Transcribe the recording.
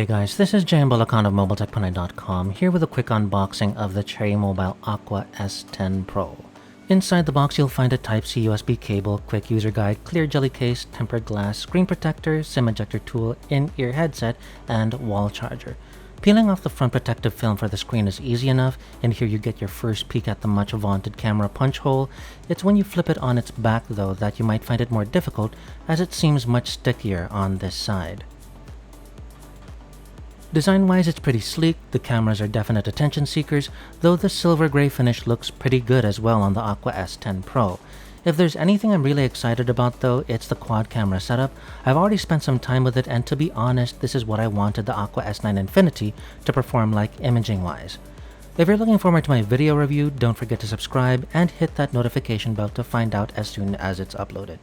Hey guys, this is Jay Mbalakan of MobileTech.com here with a quick unboxing of the Cherry Mobile Aqua S10 Pro. Inside the box you'll find a Type-C USB cable, quick user guide, clear jelly case, tempered glass, screen protector, SIM ejector tool, in-ear headset, and wall charger. Peeling off the front protective film for the screen is easy enough, and here you get your first peek at the much vaunted camera punch hole. It's when you flip it on its back though that you might find it more difficult, as it seems much stickier on this side. Design-wise, it's pretty sleek. The cameras are definite attention seekers, though the silver gray finish looks pretty good as well on the Aqua S10 Pro. If there's anything I'm really excited about though, it's the quad camera setup. I've already spent some time with it, and to be honest, this is what I wanted the Aqua S9 Infinity to perform like imaging-wise. If you're looking forward to my video review, don't forget to subscribe and hit that notification bell to find out as soon as it's uploaded.